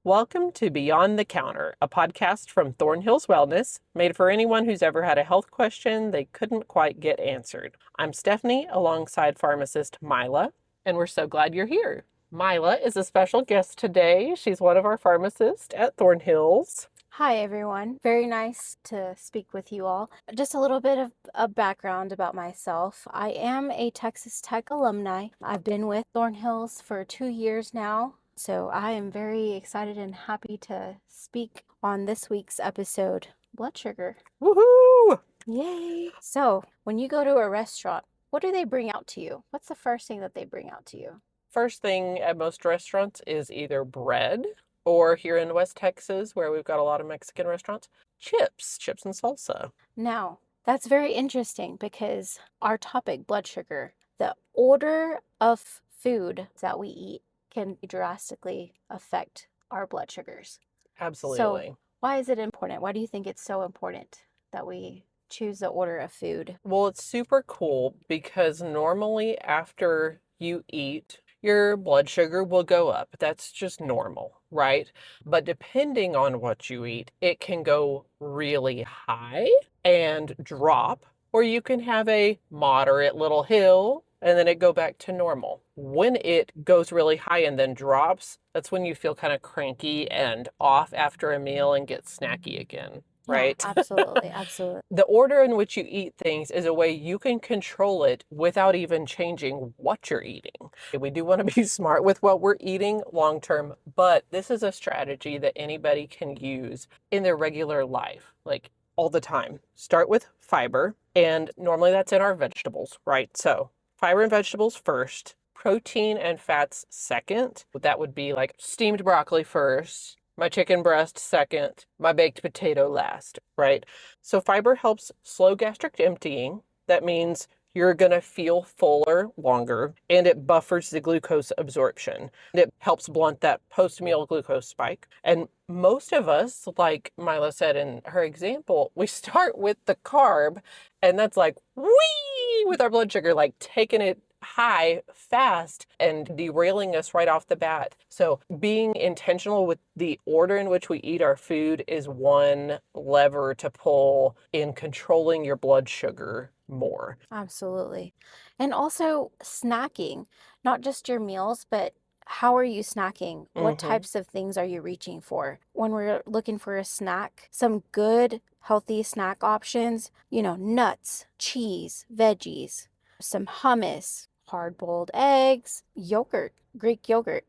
Welcome to Beyond the Counter, a podcast from Thornhill's Wellness, made for anyone who's ever had a health question they couldn't quite get answered. I'm Stephanie, alongside pharmacist Myla, and we're so glad you're here. Myla is a special guest today. She's one of our pharmacists at Thornhill's. Hi, everyone. Very nice to speak with you all. Just a little bit of a background about myself. I am a Texas Tech alumni. I've been with Thornhill's for 2 years now. So I am very excited and happy to speak on this week's episode, Blood Sugar. Woohoo! Yay! So when you go to a restaurant, what do they bring out to you? What's the first thing that they bring out to you? First thing at most restaurants is either bread, or here in West Texas, where we've got a lot of Mexican restaurants, chips and salsa. Now, that's very interesting because our topic, blood sugar, the order of food that we eat can drastically affect our blood sugars. Absolutely. So why is it important? Why do you think it's so important that we choose the order of food? Well, it's super cool because normally after you eat, your blood sugar will go up. That's just normal, right? But depending on what you eat, it can go really high and drop, or you can have a moderate little hill and then it go back to normal. When it goes really high and then drops, that's when you feel kind of cranky and off after a meal and get snacky again. Right? Yeah, absolutely, absolutely. The order in which you eat things is a way you can control it without even changing what you're eating. We do want to be smart with what we're eating long term, but this is a strategy that anybody can use in their regular life, like all the time. Start with fiber, and normally that's in our vegetables, right? So fiber and vegetables first, protein and fats second. That would be like steamed broccoli first, my chicken breast second, my baked potato last, right? So fiber helps slow gastric emptying. That means you're going to feel fuller longer, and it buffers the glucose absorption. It helps blunt that post-meal glucose spike. And most of us, like Myla said in her example, we start with the carb, and that's like, whee, with our blood sugar, like taking it high fast and derailing us right off the bat. So being intentional with the order in which we eat our food is one lever to pull in controlling your blood sugar more. Absolutely. And also snacking, not just your meals, but how are you snacking? What types of things are you reaching for? When we're looking for a snack, some good, healthy snack options, nuts, cheese, veggies, some hummus, hard-boiled eggs, yogurt, Greek yogurt.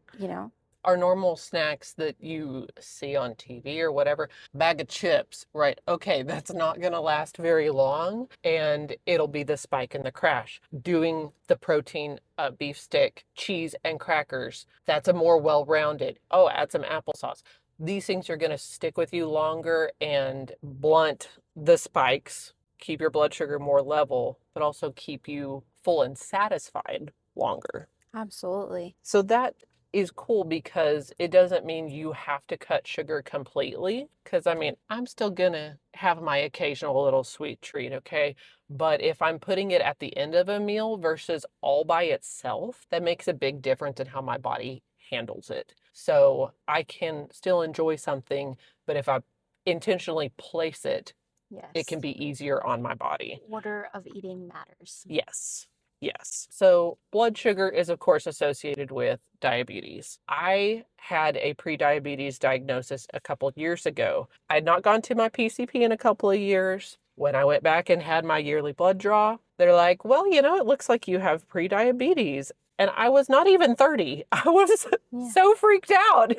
Our normal snacks that you see on TV or whatever, bag of chips, right? Okay, that's not going to last very long, and it'll be the spike and the crash. Doing the protein beef stick, cheese, and crackers, that's a more well-rounded. Oh, add some applesauce. These things are going to stick with you longer and blunt the spikes, keep your blood sugar more level, but also keep you full and satisfied longer. Absolutely. So that is cool because it doesn't mean you have to cut sugar completely. Because I'm still gonna have my occasional little sweet treat, okay? But if I'm putting it at the end of a meal versus all by itself, that makes a big difference in how my body handles it. So I can still enjoy something, but if I intentionally place it, it can Yes. be easier on my body. Order of eating matters. Yes. Yes. So blood sugar is, of course, associated with diabetes. I had a prediabetes diagnosis a couple years ago. I had not gone to my PCP in a couple of years. When I went back and had my yearly blood draw, they're like, well, it looks like you have prediabetes. And I was not even 30. I was so freaked out.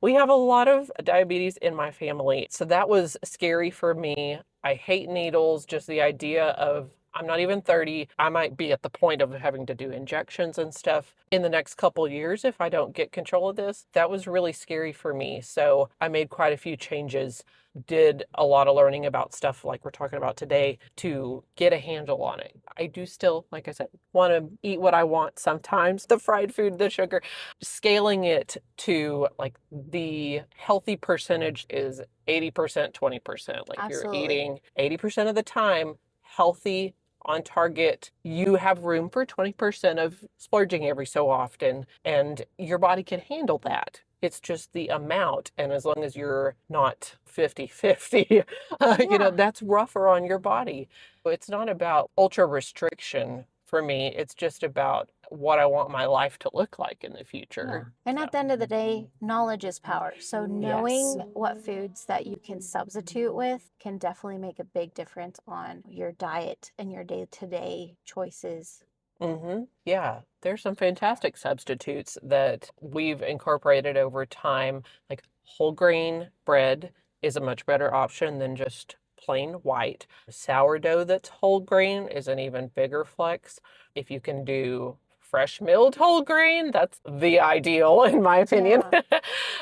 We have a lot of diabetes in my family. So that was scary for me. I hate needles, just the idea of I'm not even 30. I might be at the point of having to do injections and stuff in the next couple years if I don't get control of this. That was really scary for me. So I made quite a few changes, did a lot of learning about stuff like we're talking about today to get a handle on it. I do still, like I said, want to eat what I want sometimes, the fried food, the sugar, scaling it to like the healthy percentage is 80%, 20%. Like you're Absolutely. eating 80% of the time healthy, on target. You have room for 20% of splurging every so often, and your body can handle that. It's just the amount. And as long as you're not 50-50, Yeah. that's rougher on your body. It's not about ultra restriction for me. It's just about what I want my life to look like in the Yeah. future. And So, at the end of the day, knowledge is power. So yes. knowing what foods that you can substitute with can definitely make a big difference on your diet and your day-to-day choices. Yeah, there's some fantastic substitutes that we've incorporated over time. Like whole grain bread is a much better option than just plain white. Sourdough that's whole grain is an even bigger flex. If you can do fresh milled whole grain, that's the ideal in my opinion. Yeah.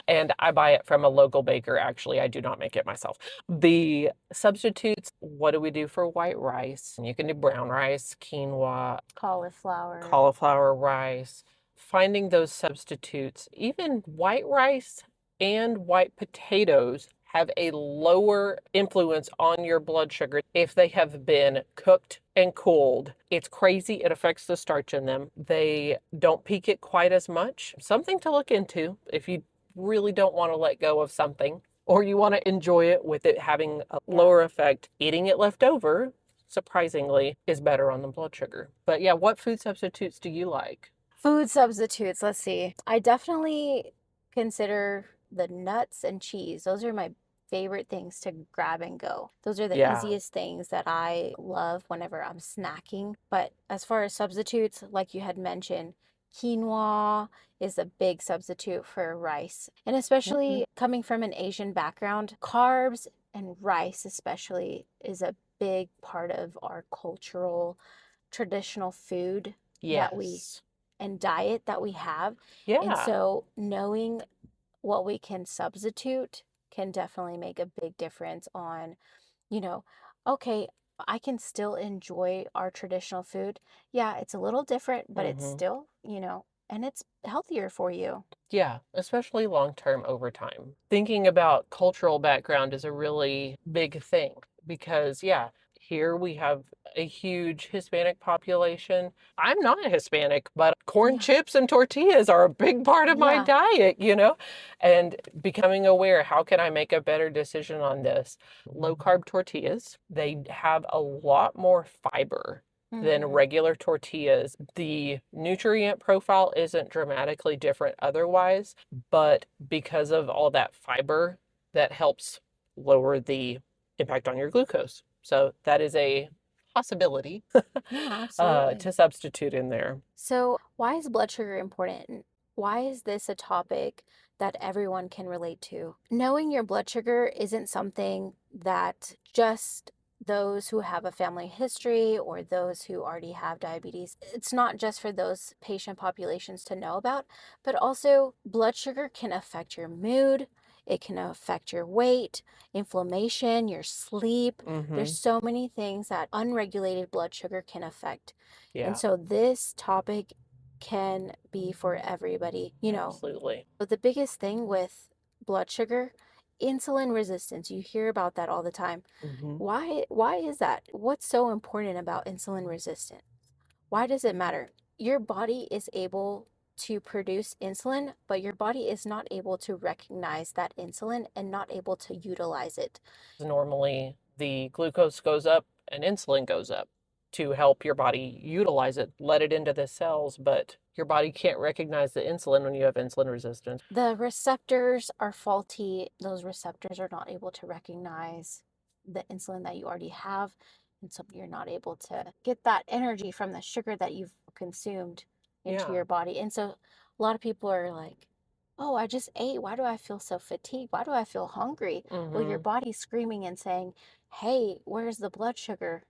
And I buy it from a local baker, actually. I do not make it myself. The substitutes, what do we do for white rice? You can do brown rice, quinoa, Cauliflower. cauliflower rice. Finding those substitutes, even white rice and white potatoes have a lower influence on your blood sugar if they have been cooked and cooled. It's crazy. It affects the starch in them. They don't peak it quite as much. Something to look into if you really don't want to let go of something or you want to enjoy it with it having a lower effect. Eating it left over, surprisingly, is better on the blood sugar. But yeah, what food substitutes do you like? Food substitutes, let's see. I definitely consider the nuts and cheese. Those are my favorite things to grab and go. Those are the Yeah. easiest things that I love whenever I'm snacking. But as far as substitutes, like you had mentioned, quinoa is a big substitute for rice. And especially coming from an Asian background, carbs and rice especially is a big part of our cultural traditional food that we Yes. and diet that we have. And Yeah. so knowing what we can substitute can definitely make a big difference on, you know, okay, I can still enjoy our traditional food. Yeah, it's a little different, but it's still, and it's healthier for you. Yeah, especially long term over time. Thinking about cultural background is a really big thing because, yeah, here we have a huge Hispanic population. I'm not a Hispanic, but corn Yeah. chips and tortillas are a big part of my Yeah. diet, and becoming aware, how can I make a better decision on this? Low carb tortillas, they have a lot more fiber than regular tortillas. The nutrient profile isn't dramatically different otherwise, but because of all that fiber, that helps lower the impact on your glucose. So that is a possibility Yeah, absolutely. to substitute in there. So, why is blood sugar important? Why is this a topic that everyone can relate to? Knowing your blood sugar isn't something that just those who have a family history or those who already have diabetes, it's not just for those patient populations to know about, but also blood sugar can affect your mood, it can affect your weight, inflammation, your sleep. There's so many things that unregulated blood sugar can affect. Yeah, And so this topic can be for everybody. absolutely. But the biggest thing with blood sugar, insulin resistance, you hear about that all the time. Mhm. Why is that? What's so important about insulin resistance? Why does it matter? Your body is able to produce insulin, but your body is not able to recognize that insulin and not able to utilize it. Normally, the glucose goes up and insulin goes up to help your body utilize it, let it into the cells, but your body can't recognize the insulin when you have insulin resistance. The receptors are faulty. Those receptors are not able to recognize the insulin that you already have. And so you're not able to get that energy from the sugar that you've consumed into Yeah. your body. And so a lot of people are like, oh, I just ate. Why do I feel so fatigued? Why do I feel hungry? Well, your body's screaming and saying, hey, where's the blood sugar?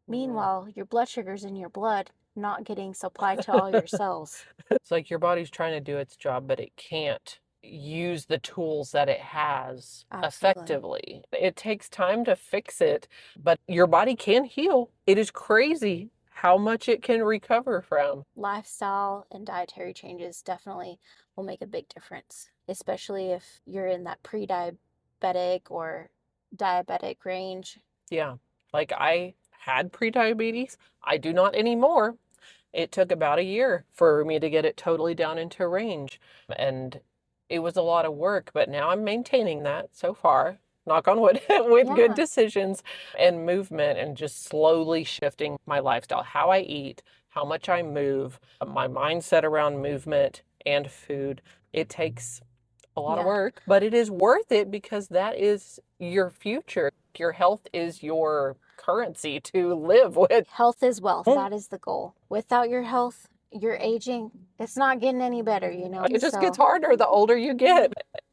Meanwhile, your blood sugar's in your blood, not getting supplied to all your cells. It's like your body's trying to do its job, but it can't use the tools that it has Absolutely. effectively. It takes time to fix it, but your body can heal. It is crazy how much it can recover from. Lifestyle and dietary changes definitely will make a big difference, especially if you're in that pre-diabetic or diabetic range. Yeah. Like I had prediabetes. I do not anymore. It took about a year for me to get it totally down into range. And It was a lot of work, but now I'm maintaining that so far, knock on wood, with good Yeah. decisions and movement and just slowly shifting my lifestyle, how I eat, how much I move, my mindset around movement and food. It takes a lot of Yeah. work, but it is worth it because that is your future. Your health is your currency to live with. Health is wealth. That is the goal. Without your health, you're aging. It's not getting any better, you know? It just gets So, harder the older you get.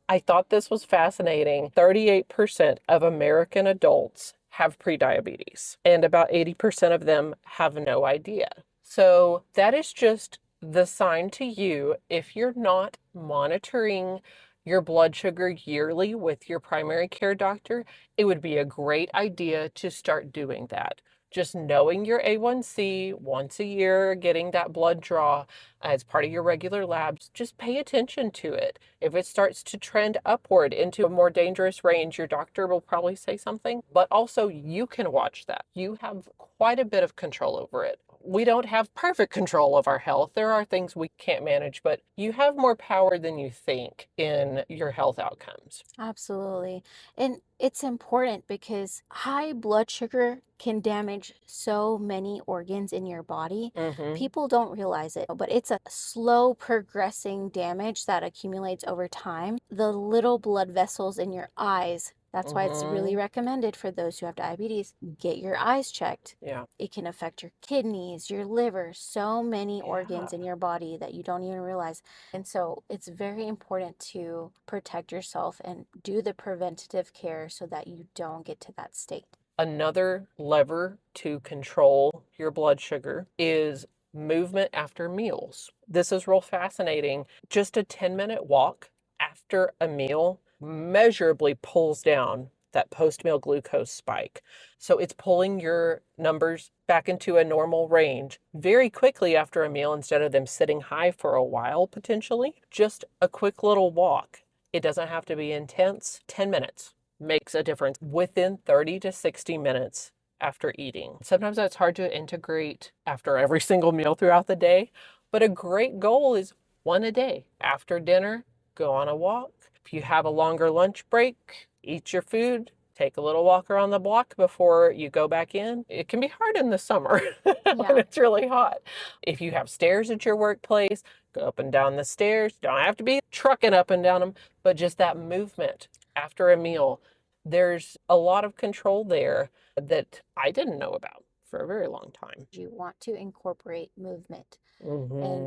I thought this was fascinating. 38% of American adults have prediabetes, and about 80% of them have no idea. So that is just the sign to you if you're not monitoring your blood sugar yearly with your primary care doctor, it would be a great idea to start doing that. Just knowing your A1C once a year, getting that blood draw as part of your regular labs, just pay attention to it. If it starts to trend upward into a more dangerous range, your doctor will probably say something, but also you can watch that. You have quite a bit of control over it. We don't have perfect control of our health. There are things we can't manage, but you have more power than you think in your health outcomes. absolutely. And it's important because high blood sugar can damage so many organs in your body. Mm-hmm. People don't realize it, but it's a slow progressing damage that accumulates over time. The little blood vessels in your eyes, that's why it's really Mm-hmm. recommended for those who have diabetes, get your eyes checked. Yeah. It can affect your kidneys, your liver, so many Yeah. organs in your body that you don't even realize. And so it's very important to protect yourself and do the preventative care so that you don't get to that state. Another lever to control your blood sugar is movement after meals. This is real fascinating. Just a 10-minute walk after a meal measurably pulls down that post-meal glucose spike. So it's pulling your numbers back into a normal range very quickly after a meal instead of them sitting high for a while potentially. Just a quick little walk. It doesn't have to be intense. 10 minutes makes a difference within 30 to 60 minutes after eating. Sometimes that's hard to integrate after every single meal throughout the day, but a great goal is one a day. After dinner, go on a walk. If you have a longer lunch break, eat your food, take a little walk around the block before you go back in. It can be hard in the summer when Yeah. it's really hot. If you have stairs at your workplace, go up and down the stairs. Don't have to be trucking up and down them, but just that movement after a meal. There's a lot of control there that I didn't know about for a very long time. You want to incorporate movement. And Mm-hmm.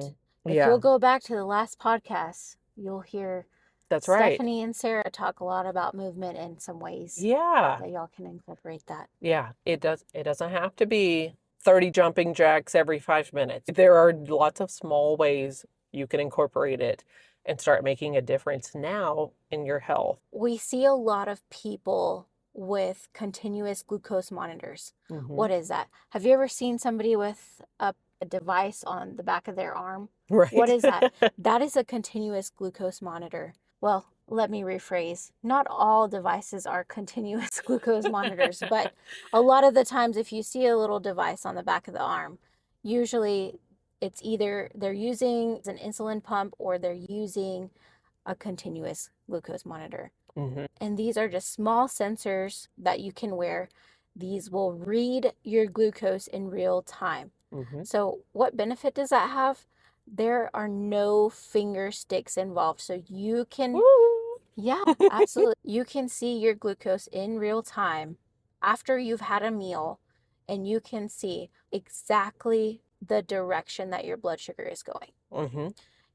if you'll Yeah, go back to the last podcast, you'll hear that's right. Stephanie and Sarah talk a lot about movement and some ways Yeah, that y'all can incorporate that. yeah. It doesn't have to be 30 jumping jacks every 5 minutes. There are lots of small ways you can incorporate it and start making a difference now in your health. We see a lot of people with continuous glucose monitors. Mm-hmm. What is that? Have you ever seen somebody with a device on the back of their arm? Right. What is that? That is a continuous glucose monitor. Well, let me rephrase. Not all devices are continuous glucose monitors, but a lot of the times if you see a little device on the back of the arm, usually it's either they're using an insulin pump or they're using a continuous glucose monitor. Mm-hmm. And these are just small sensors that you can wear. These will read your glucose in real time. Mm-hmm. So, what benefit does that have? There are no finger sticks involved. So, you can, Woo! yeah, absolutely. You can see your glucose in real time after you've had a meal, and you can see exactly the direction that your blood sugar is going. Mm-hmm.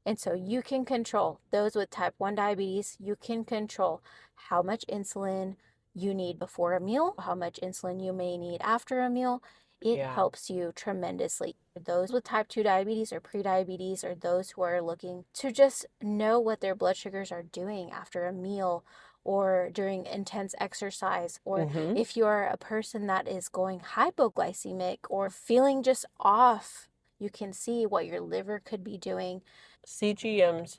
And so you can control those with type 1 diabetes. You can control how much insulin you need before a meal, how much insulin you may need after a meal. It Yeah. helps you tremendously. Those with type 2 diabetes or prediabetes, or those who are looking to just know what their blood sugars are doing after a meal or during intense exercise, or Mm-hmm. if you're a person that is going hypoglycemic or feeling just off, you can see what your liver could be doing. CGMs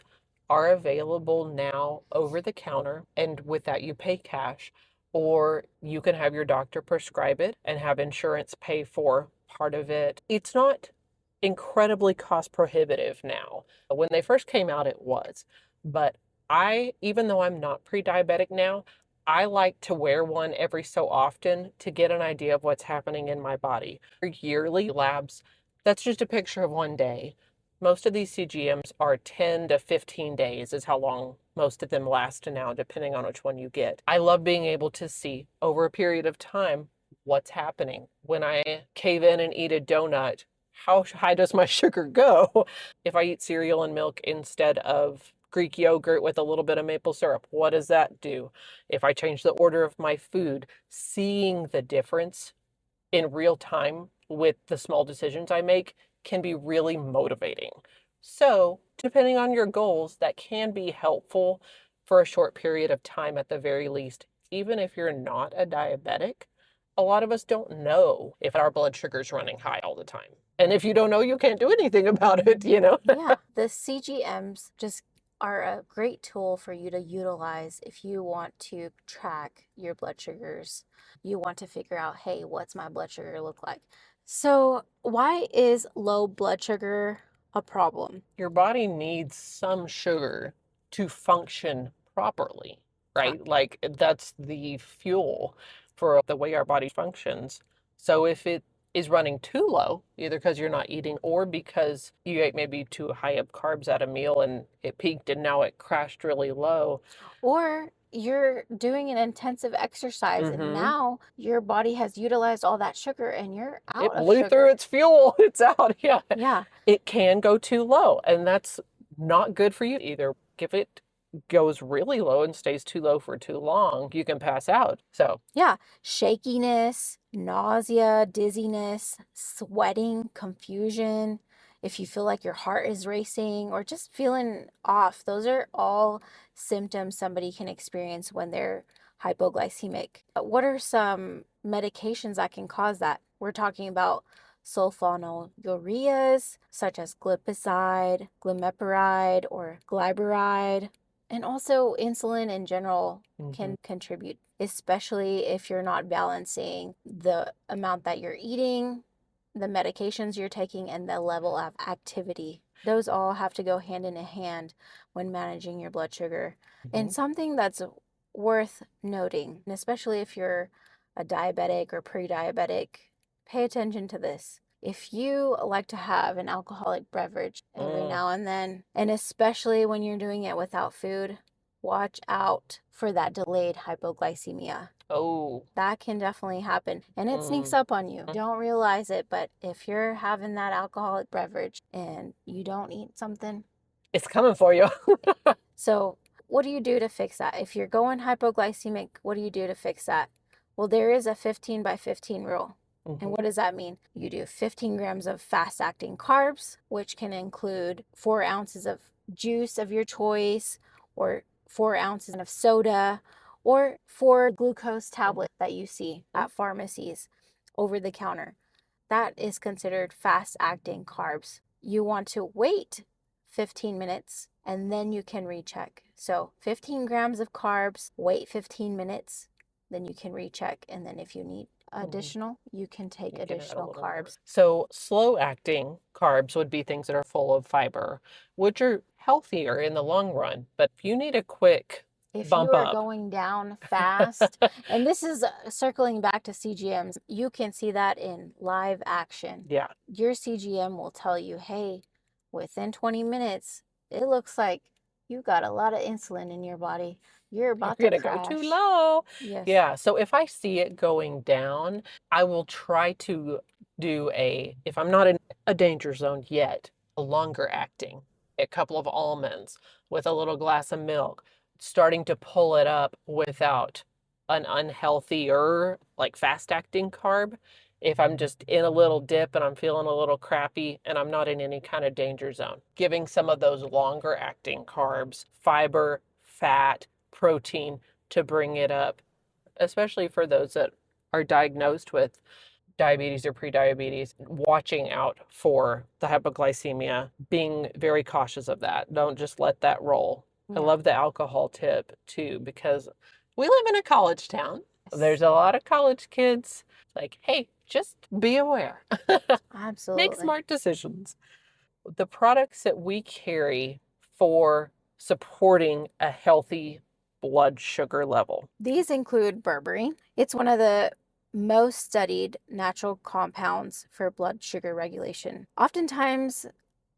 are available now over the counter, and with that, you pay cash, or you can have your doctor prescribe it and have insurance pay for part of it. It's not incredibly cost prohibitive now. When they first came out, it was, but Even though I'm not pre-diabetic now, I like to wear one every so often to get an idea of what's happening in my body. Yearly labs, that's just a picture of one day. Most of these CGMs are 10 to 15 days is how long most of them last now, depending on which one you get. I love being able to see over a period of time what's happening. When I cave in and eat a donut, how high does my sugar go? If I eat cereal and milk instead of Greek yogurt with a little bit of maple syrup, what does that do? If I change the order of my food, seeing the difference in real time with the small decisions I make can be really motivating. So, depending on your goals, that can be helpful for a short period of time at the very least. Even if you're not a diabetic, a lot of us don't know if our blood sugar is running high all the time. And if you don't know, you can't do anything about it, you know? Yeah, the CGMs just are a great tool for you to utilize if you want to track your blood sugars. You want to figure out, hey, what's my blood sugar look like? So, why is low blood sugar a problem? Your body needs some sugar to function properly, Yeah. right? Like that's the fuel for the way our body functions. So if it is running too low, either because you're not eating or because you ate maybe too high of carbs at a meal and it peaked and now it crashed really low. Or you're doing an intensive exercise and Mm-hmm. now your body has utilized all that sugar and you're It out of blew through sugar. its fuel. It's out. Yeah. Yeah. It can go too low, and that's not good for you either. If it goes really low and stays too low for too long, you can pass out. So, Yeah, shakiness, nausea, dizziness, sweating, confusion. If you feel like your heart is racing or just feeling off, those are all symptoms somebody can experience when they're hypoglycemic. What are some medications that can cause that? We're talking about sulfonylureas, such as glipizide, glimepiride, or glyburide, and also insulin in general can contribute, especially if you're not balancing the amount that you're eating, the medications you're taking, and the level of activity. Those all have to go hand in hand when managing your blood sugar. And something that's worth noting, and especially if you're a diabetic or pre-diabetic, pay attention to this. If you like to have an alcoholic beverage every now and then, and especially when you're doing it without food, watch out for that delayed hypoglycemia. oh, That can definitely happen. And it sneaks up on you. Don't realize it, but if you're having that alcoholic beverage and you don't eat something, it's coming for you. so what do you do to fix that? If you're going hypoglycemic, what do you do to fix that? Well, there is a 15 by 15 rule. And what does that mean? You do 15 grams of fast acting carbs, which can include 4 ounces of juice of your choice, or 4 ounces of soda, or 4 glucose tablets that you see at pharmacies over the counter. That is considered fast acting carbs. You want to wait 15 minutes and then you can recheck. So 15 grams of carbs, wait 15 minutes, then you can recheck. And then if you need additional, you can take additional carbs. So, slow acting carbs would be things that are full of fiber, which are healthier in the long run. But if you need a quick If you bump are up, going down fast, and this is circling back to CGMs, you can see that in live action. yeah, Your CGM will tell you, hey, within 20 minutes, it looks like you got a lot of insulin in your body. You're about to gonna go too crash. low. Yes. Yeah, so if I see it going down, I will try to do if I'm not in a danger zone yet, a longer acting, a couple of almonds with a little glass of milk, starting to pull it up without an unhealthier, like fast acting carb. If I'm just in a little dip and I'm feeling a little crappy and I'm not in any kind of danger zone, giving some of those longer acting carbs, fiber, fat, protein to bring it up, especially for those that are diagnosed with diabetes or prediabetes, watching out for the hypoglycemia, being very cautious of that. Don't just let that roll. I love the alcohol tip too, because we live in a college town. There's a lot of college kids. Like, hey, just be aware. Absolutely. Make smart decisions. The products that we carry for supporting a healthy blood sugar level. These include berberine. It's one of the most studied natural compounds for blood sugar regulation. Oftentimes,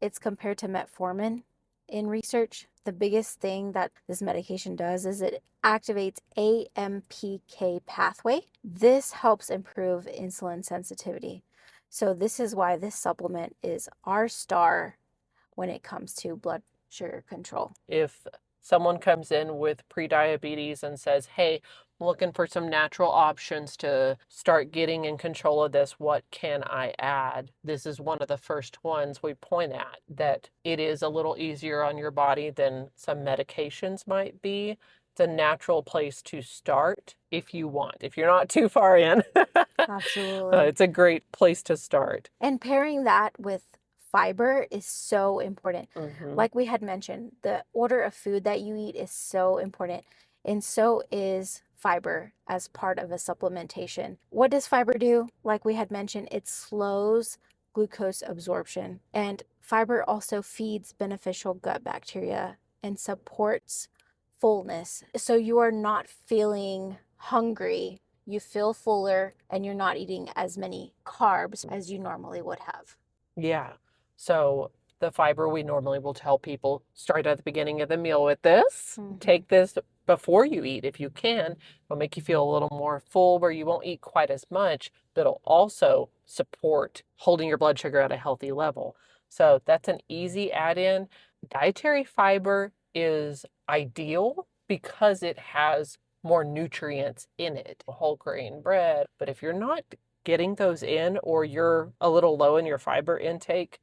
it's compared to metformin in research. The biggest thing that this medication does is it activates AMPK pathway. This helps improve insulin sensitivity. So this is why this supplement is our star when it comes to blood sugar control. If someone comes in with prediabetes and says, hey, I'm looking for some natural options to start getting in control of this, what can I add? This is one of the first ones we point at, that it is a little easier on your body than some medications might be. It's a natural place to start if you want. If you're not too far in, Absolutely. it's a great place to start. And pairing that with fiber is so important. Like we had mentioned, the order of food that you eat is so important, and so is fiber as part of a supplementation. What does fiber do? Like we had mentioned, it slows glucose absorption, and fiber also feeds beneficial gut bacteria and supports fullness. So you are not feeling hungry, you feel fuller, and you're not eating as many carbs as you normally would have. Yeah. So the fiber, we normally will tell people start at the beginning of the meal with this. Take this before you eat if you can. It'll make you feel a little more full where you won't eat quite as much, but it'll also support holding your blood sugar at a healthy level. So that's an easy add-in. Dietary fiber is ideal because it has more nutrients in it, whole grain bread. But if you're not getting those in, or you're a little low in your fiber intake,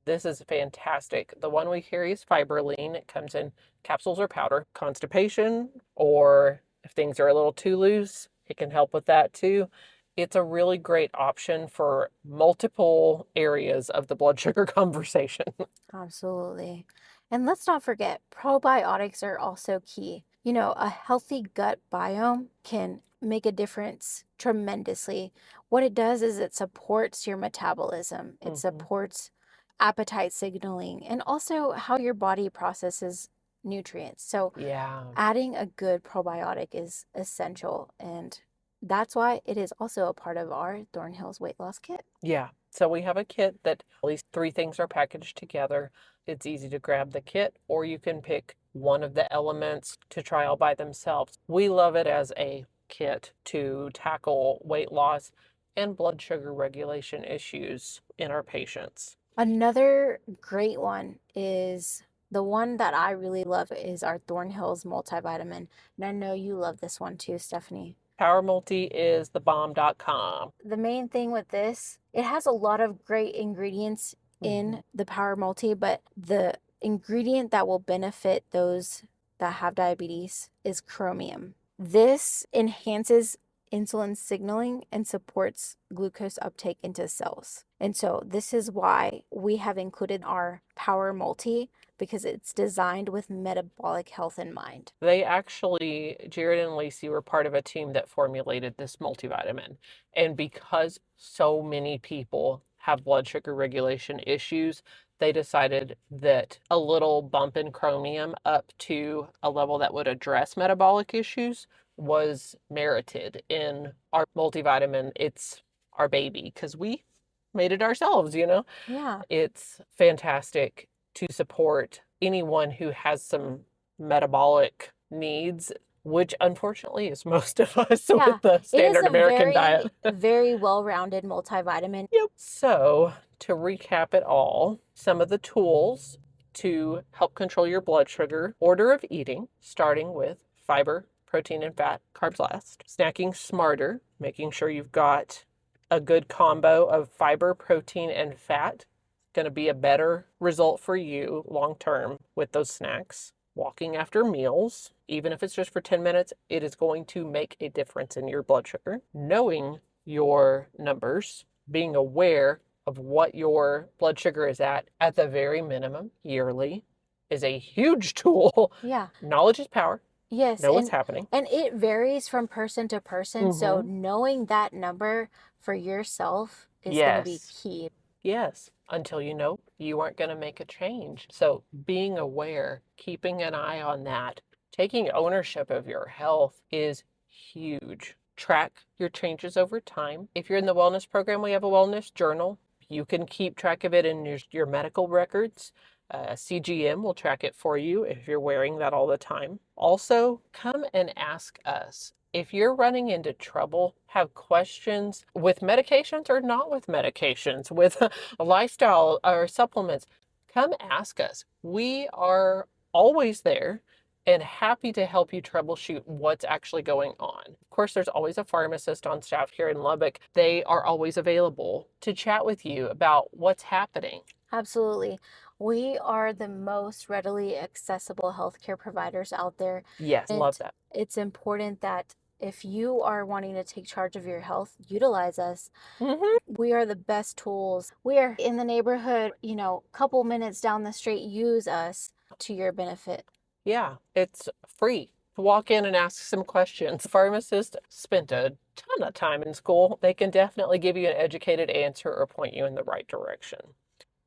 this is fantastic. The one we carry is Fiberline. It comes in capsules or powder. Constipation, or if things are a little too loose, it can help with that too. It's a really great option for multiple areas of the blood sugar conversation. Absolutely. And let's not forget, probiotics are also key. You know, a healthy gut biome can make a difference tremendously. What it does is it supports your metabolism, it supports appetite signaling, and also how your body processes nutrients. So, Yeah. adding a good probiotic is essential, and that's why it is also a part of our Thornhill's weight loss kit. Yeah. So we have a kit that at least 3 things are packaged together. It's easy to grab the kit, or you can pick one of the elements to try all by themselves. We love it as a kit to tackle weight loss and blood sugar regulation issues in our patients. Another great one is the one that I really love is our Thornhill's multivitamin. And I know you love this one too, Stephanie. Power Multi is thebomb.com. The main thing with this, it has a lot of great ingredients in the Power Multi, but the ingredient that will benefit those that have diabetes is chromium. This enhances insulin signaling and supports glucose uptake into cells. And so this is why we have included our Power Multi, because it's designed with metabolic health in mind. They actually, Jared and Lacey were part of a team that formulated this multivitamin. And because so many people have blood sugar regulation issues, they decided that a little bump in chromium up to a level that would address metabolic issues was merited in our multivitamin. It's our baby because we made it ourselves, you know? Yeah. It's fantastic to support anyone who has some metabolic needs, which unfortunately is most of us with the standard American diet. Very well-rounded multivitamin. Yep. So to recap it all, some of the tools to help control your blood sugar: order of eating, starting with fiber, protein, and fat, carbs last. Snacking smarter, making sure you've got a good combo of fiber, protein, and fat. Going to be a better result for you long term with those snacks. Walking after meals, even if it's just for 10 minutes, it is going to make a difference in your blood sugar. Knowing your numbers, being aware of what your blood sugar is at the very minimum yearly, is a huge tool. Yeah. Knowledge is power. Yes. Know what's happening. And it varies from person to person. So knowing that number for yourself is going to be key. Yes, until you know you aren't going to make a change. So being aware, keeping an eye on that, taking ownership of your health is huge. Track your changes over time. If you're in the wellness program, we have a wellness journal. You can keep track of it in your medical records. CGM will track it for you if you're wearing that all the time. Also, come and ask us. If you're running into trouble, have questions with medications or not with medications, with a lifestyle or supplements, come ask us. We are always there and happy to help you troubleshoot what's actually going on. Of course, there's always a pharmacist on staff here in Lubbock. They are always available to chat with you about what's happening. Absolutely. We are the most readily accessible healthcare providers out there. Yes, love that. It's important that if you are wanting to take charge of your health, utilize us. Hmm. We are the best tools. We are in the neighborhood, couple minutes down the street. Use us to your benefit. Yeah, it's free. Walk in and ask some questions. Pharmacists spent a ton of time in school. They can definitely give you an educated answer or point you in the right direction.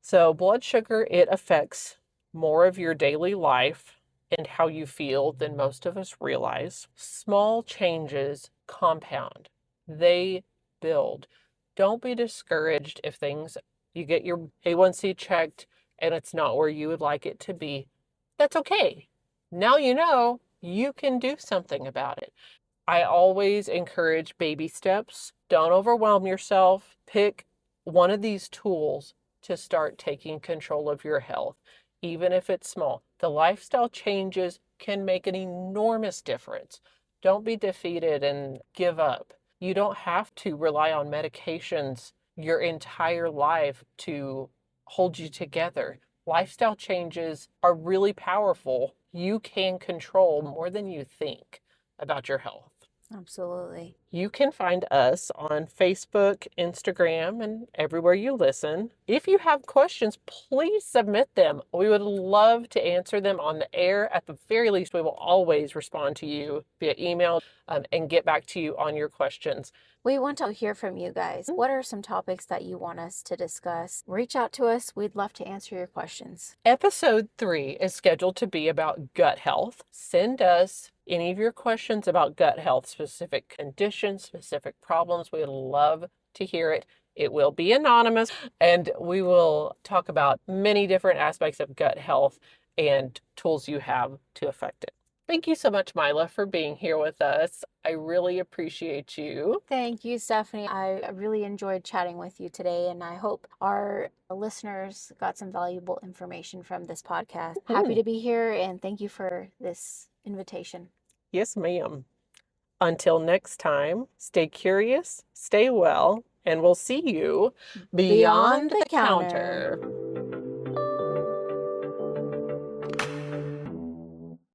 So blood sugar, it affects more of your daily life and how you feel than most of us realize. Small changes compound. They build. Don't be discouraged if you get your A1C checked and it's not where you would like it to be. That's okay. Now you know you can do something about it. I always encourage baby steps. Don't overwhelm yourself. Pick one of these tools to start taking control of your health, even if it's small. The lifestyle changes can make an enormous difference. Don't be defeated and give up. You don't have to rely on medications your entire life to hold you together. Lifestyle changes are really powerful. You can control more than you think about your health. Absolutely. You can find us on Facebook, Instagram, and everywhere you listen. If you have questions, please submit them. We would love to answer them on the air. At the very least, we will always respond to you via email and get back to you on your questions. We want to hear from you guys. What are some topics that you want us to discuss? Reach out to us. We'd love to answer your questions. Episode 3 is scheduled to be about gut health. Send us any of your questions about gut health, specific conditions, specific problems. We would love to hear it. It will be anonymous, and we will talk about many different aspects of gut health and tools you have to affect it. Thank you so much, Myla, for being here with us. I really appreciate you. Thank you, Stephanie. I really enjoyed chatting with you today, and I hope our listeners got some valuable information from this podcast. Happy to be here, and thank you for this invitation. Yes, ma'am. Until next time, stay curious, stay well, and we'll see you beyond the counter.